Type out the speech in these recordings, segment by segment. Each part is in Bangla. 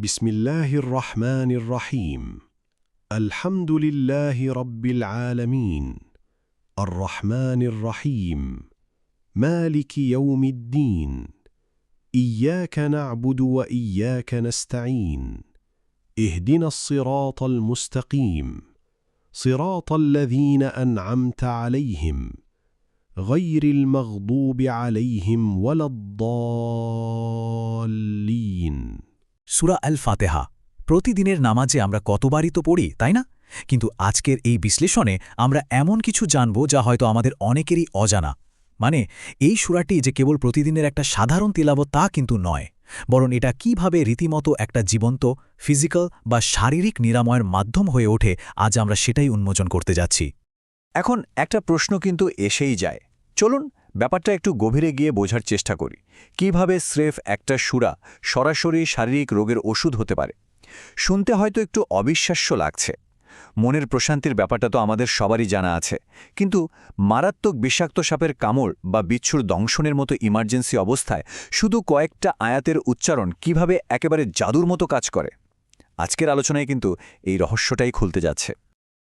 بسم الله الرحمن الرحيم الحمد لله رب العالمين الرحمن الرحيم مالك يوم الدين إياك نعبد وإياك نستعين اهدنا الصراط المستقيم صراط الذين أنعمت عليهم غير المغضوب عليهم ولا الضالين সূরা আল ফাতেহা প্রতিদিনের নামাজে আমরা কতবারই তো পড়ি তাই না? কিন্তু আজকের এই বিশ্লেষণে আমরা এমন কিছু জানব যা হয়তো আমাদের অনেকেরই অজানা। মানে এই সূরাটি যে কেবল প্রতিদিনের একটা সাধারণ তিলাওয়াত তা কিন্তু নয়, বরং এটা কিভাবে রীতিমতো একটা জীবন্ত ফিজিক্যাল বা শারীরিক নিরাময়ের মাধ্যম হয়ে ওঠে আজ আমরা সেটাই উন্মোচন করতে যাচ্ছি। এখন একটা প্রশ্ন কিন্তু এসেই যায়, চলুন ব্যাপারটা একটু গভীরে গিয়ে বোঝার চেষ্টা করি। কিভাবে স্রেফ একটা সূরা সরাসরি শারীরিক রোগের ওষুধ হতে পারে? শুনতে হয়তো একটু অবিশ্বাস্য লাগছে। মনের প্রশান্তির ব্যাপারটা তো আমাদের সবারই জানা আছে, কিন্তু মারাত্মক বিষাক্ত সাপের কামড় বা বিচ্ছুর দংশনের মতো ইমার্জেন্সি অবস্থায় শুধু কয়েকটা আয়াতের উচ্চারণ কিভাবে একেবারে জাদুর মতো কাজ করে, আজকের আলোচনায় কিন্তু এই রহস্যটাই খুলতে যাচ্ছে।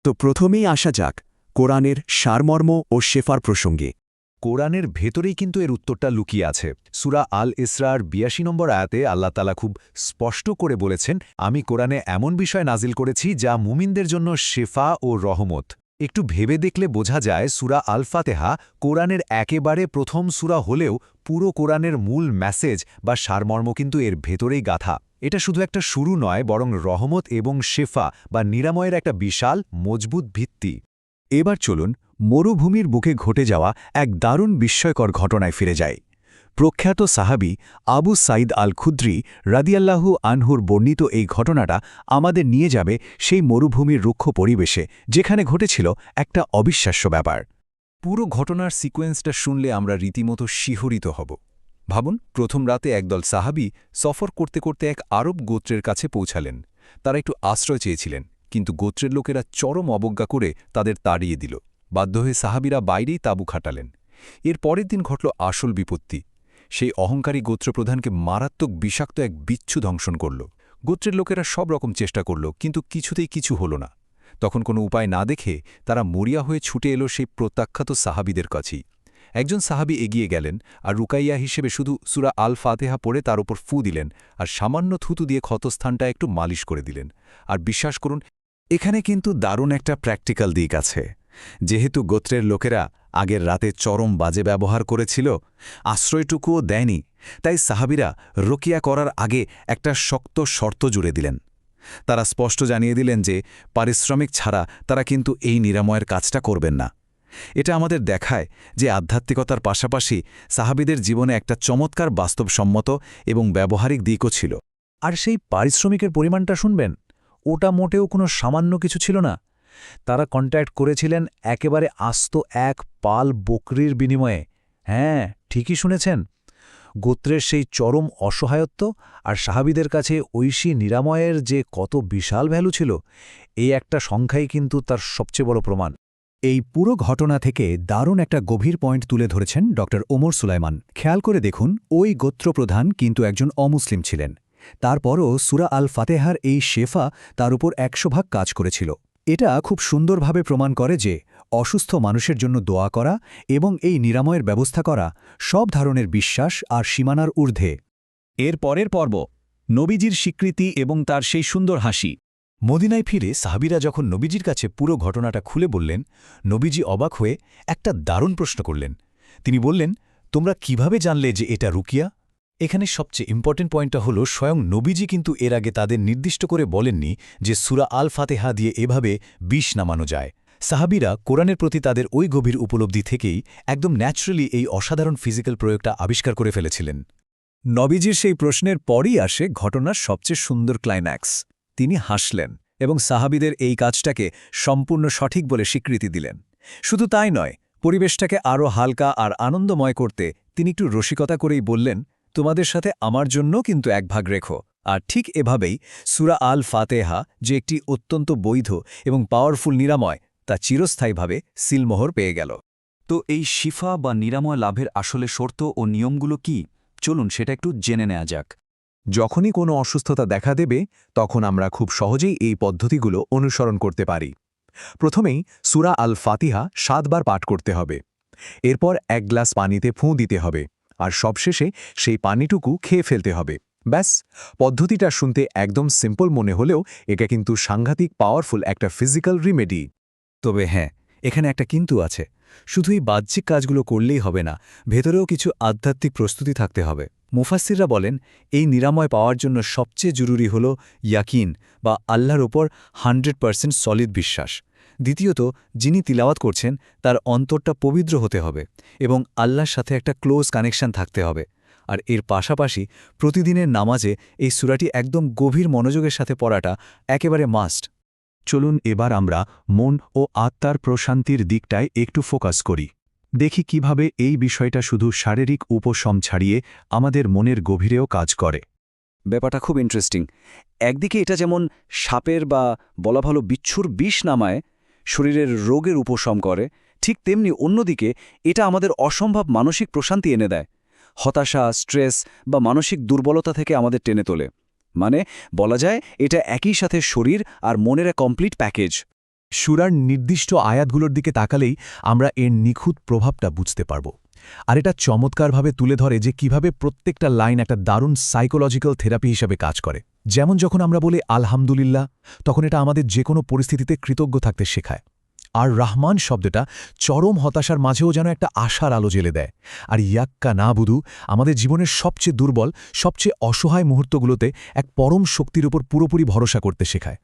তো প্রথমেই আসা যাক কোরআনের সারমর্ম ও শেফার প্রসঙ্গে। কোরআনের ভেতরেই কিন্তু এর উত্তরটা লুকিয়ে আছে। সূরা আল ইসরার ৮২ নম্বর আয়াতে আল্লাহ তাআলা খুব স্পষ্ট করে বলেছেন, আমি কোরআনে এমন বিষয় নাজিল করেছি যা মুমিনদের জন্য শেফা ও রহমত। একটু ভেবে দেখলে বোঝা যায় সূরা আল ফাতেহা কোরআনের একেবারে প্রথম সূরা হলেও পুরো কোরআনের মূল মেসেজ বা সারমর্ম কিন্তু এর ভেতরেই গাথা। এটা শুধু একটা শুরু নয়, বরং রহমত এবং শেফা বা নিরাময়ের একটা বিশাল মজবুত ভিত্তি। এবার চলুন মরুভূমির বুকে ঘটে যাওয়া এক দারুণ বিস্ময়কর ঘটনায় ফিরে যায়। প্রখ্যাত সাহাবী আবু সাইদ আল খুদ্রি রাদিয়াল্লাহু আনহুর বর্ণিত এই ঘটনাটা আমাদের নিয়ে যাবে সেই মরুভূমির রুক্ষ পরিবেশে, যেখানে ঘটেছিল একটা অবিশ্বাস্য ব্যাপার। পুরো ঘটনার সিকোয়েন্সটা শুনলে আমরা রীতিমতো শিহরিত হব। ভাবুন, প্রথম রাতে একদল সাহাবী সফর করতে করতে এক আরব গোত্রের কাছে পৌঁছালেন। তারা একটু আশ্রয় চেয়েছিলেন, কিন্তু গোত্রের লোকেরা চরম অবজ্ঞা করে তাদের তাড়িয়ে দিল। বাধ্য হয়ে সাহাবীরা বাইরেই তাঁবু খাটালেন। এর পরের দিন ঘটল আসল বিপত্তি। সেই অহংকারী গোত্রপ্রধানকে মারাত্মক বিষাক্ত এক বিচ্ছু দংশন করল। গোত্রের লোকেরা সব রকম চেষ্টা করল, কিন্তু কিছুতেই কিছু হল না। তখন কোনো উপায় না দেখে তারা মরিয়া হয়ে ছুটে এলো সেই প্রত্যাখ্যাত সাহাবীদের কাছেই। একজন সাহাবী এগিয়ে গেলেন আর রুকাইয়া হিসেবে শুধু সূরা আল ফাতেহা পড়ে তার উপর ফু দিলেন আর সামান্য থুতু দিয়ে ক্ষতস্থানটা একটু মালিশ করে দিলেন। আর বিশ্বাস করুন, এখানে কিন্তু দারুণ একটা প্র্যাকটিক্যাল দিক আছে। যেহেতু গোত্রের লোকেরা আগের রাতে চরম বাজে ব্যবহার করেছিল, আশ্রয়টুকুও দেয়নি, তাই সাহাবীরা রোকিয়া করার আগে একটা শক্ত শর্ত জুড়ে দিলেন। তারা স্পষ্ট জানিয়ে দিলেন যে পারিশ্রমিক ছাড়া তারা কিন্তু এই নিরাময়ের কাজটা করবেন না। এটা আমাদের দেখায় যে আধ্যাত্মিকতার পাশাপাশি সাহাবীদের জীবনে একটা চমৎকার বাস্তবসম্মত এবং ব্যবহারিক দিকও ছিল। আর সেই পারিশ্রমিকের পরিমাণটা শুনবেন, ওটা মোটেও কোনো সামান্য কিছু ছিল না। তারা কন্ট্যাক্ট করেছিলেন একেবারে আস্ত এক পাল বকরির বিনিময়ে। হ্যাঁ, ঠিকই শুনেছেন। গোত্রের সেই চরম অসহায়ত্ব আর সাহাবীদের কাছে ঐশী নিরাময়ের যে কত বিশাল ভ্যালু ছিল, এই একটা সংখ্যাই কিন্তু তার সবচেয়ে বড় প্রমাণ। এই পুরো ঘটনা থেকে দারুণ একটা গভীর পয়েন্ট তুলে ধরেছেন ড. ওমর সুলাইমান। খেয়াল করে দেখুন, ওই গোত্রপ্রধান কিন্তু একজন অমুসলিম ছিলেন। তারপরও সূরা আল ফাতেহার এই শেফা তার উপর ১০০ ভাগ কাজ করেছিল। এটা খুব সুন্দরভাবে প্রমাণ করে যে অসুস্থ মানুষের জন্য দোয়া করা এবং এই নিরাময়ের ব্যবস্থা করা সব ধরনের বিশ্বাস আর সীমানার ঊর্ধ্বে। এর পরের পর্ব, নবীজির স্বীকৃতি এবং তার সেই সুন্দর হাসি। মদিনায় ফিরে সাহাবীরা যখন নবীজির কাছে পুরো ঘটনাটা খুলে বললেন, নবীজি অবাক হয়ে একটা দারুণ প্রশ্ন করলেন। তিনি বললেন, তোমরা কিভাবে জানলে যে এটা রুকিয়া? এখানে সবচেয়ে ইম্পর্টেন্ট পয়েন্টটা হলো, স্বয়ং নবীজি কিন্তু এর আগে তাদের নির্দিষ্ট করে বলেননি যে সূরা আল ফাতেহা দিয়ে এভাবে বিষ নামানো যায়। সাহাবীরা কোরআনের প্রতি তাদের ওই গভীর উপলব্ধি থেকেই একদম ন্যাচারালি এই অসাধারণ ফিজিক্যাল প্রয়োগটা আবিষ্কার করে ফেলেছিলেন। নবীজির সেই প্রশ্নের পরই আসে ঘটনার সবচেয়ে সুন্দর ক্লাইম্যাক্স। তিনি হাসলেন এবং সাহাবীদের এই কাজটাকে সম্পূর্ণ সঠিক বলে স্বীকৃতি দিলেন। শুধু তাই নয়, পরিবেশটাকে আরও হালকা আর আনন্দময় করতে তিনি একটু রসিকতা করেই বললেন, তোমাদের সাথে আমার জন্য কিন্তু ১ ভাগ রেখো। আর ঠিক এভাবেই সূরা আল ফাতেহা, যে একটি অত্যন্ত বৈধ এবং পাওয়ারফুল নিরাময়, তা চিরস্থায়ীভাবে সিলমোহর পেয়ে গেল। তো এই শিফা বা নিরাময় লাভের আসলে শর্ত ও নিয়মগুলো কি? চলুন সেটা একটু জেনে নেওয়া যাক। যখনই কোনো অসুস্থতা দেখা দেবে তখন আমরা খুব সহজেই এই পদ্ধতিগুলো অনুসরণ করতে পারি। প্রথমেই সূরা আল ফাতিহা 7 বার পাঠ করতে হবে। এরপর 1 গ্লাস পানিতে ফুঁ দিতে হবে, আর সবশেষে সেই পানিটুকু খেয়ে ফেলতে হবে। ব্যাস, পদ্ধতিটা শুনতে একদম সিম্পল মনে হলেও এটা কিন্তু সাংঘাতিক পাওয়ারফুল একটা ফিজিক্যাল রিমেডি। তবে হ্যাঁ, এখানে একটা কিন্তু আছে। শুধুই বাহ্যিক কাজগুলো করলেই হবে না, ভেতরেও কিছু আধ্যাত্মিক প্রস্তুতি থাকতে হবে। মুফাসসিররা বলেন, এই নিরাময় পাওয়ার জন্য সবচেয়ে জরুরি হল ইয়াকিন বা আল্লাহর ওপর 100% সলিড বিশ্বাস। দ্বিতীয়ত, যিনি তিলাওয়াত করছেন তার অন্তরটা পবিত্র হতে হবে এবং আল্লাহর সাথে একটা ক্লোজ কানেকশন থাকতে হবে। আর এর পাশাপাশি প্রতিদিনের নামাজে এই সূরাটি একদম গভীর মনোযোগের সাথে পড়াটা একেবারে মাস্ট। চলুন এবার আমরা মন ও আত্মার প্রশান্তির দিকটায় একটু ফোকাস করি। দেখি কিভাবে এই বিষয়টা শুধু শারীরিক উপশম ছাড়িয়ে আমাদের মনের গভীরেও কাজ করে। ব্যাপারটা খুব ইন্টারেস্টিং। একদিকে এটা যেমন সাপের বা বলা ভালো বিচ্ছুর বিষ নামায়, শরীরের রোগের উপশম করে, ঠিক তেমনি অন্যদিকে এটা আমাদের অসম্ভব মানসিক প্রশান্তি এনে দেয়। হতাশা, স্ট্রেস বা মানসিক দুর্বলতা থেকে আমাদের টেনে তোলে। মানে বলা যায় এটা একই সাথে শরীর আর মনের এক কমপ্লিট প্যাকেজ। সূরার নির্দিষ্ট আয়াতগুলোর দিকে তাকালেই আমরা এর নিখুঁত প্রভাবটা বুঝতে পারব। আর এটা চমৎকারভাবে তুলে ধরে যে কিভাবে প্রত্যেকটা লাইন একটা দারুণ সাইকোলজিক্যাল থেরাপি হিসেবে কাজ করে। যেমন যখন আমরা বলি আলহামদুলিল্লাহ, তখন এটা আমাদের যে কোনো পরিস্থিতিতে কৃতজ্ঞ থাকতে শেখায়। আর রাহমান শব্দটা চরম হতাশার মাঝেও যেন একটা আশার আলো জ্বেলে দেয়। আর ইয়াক্কা না বুধু আমাদের জীবনের সবচেয়ে দুর্বল, সবচেয়ে অসহায় মুহূর্তগুলোতে এক পরম শক্তির উপর পুরোপুরি ভরসা করতে শেখায়।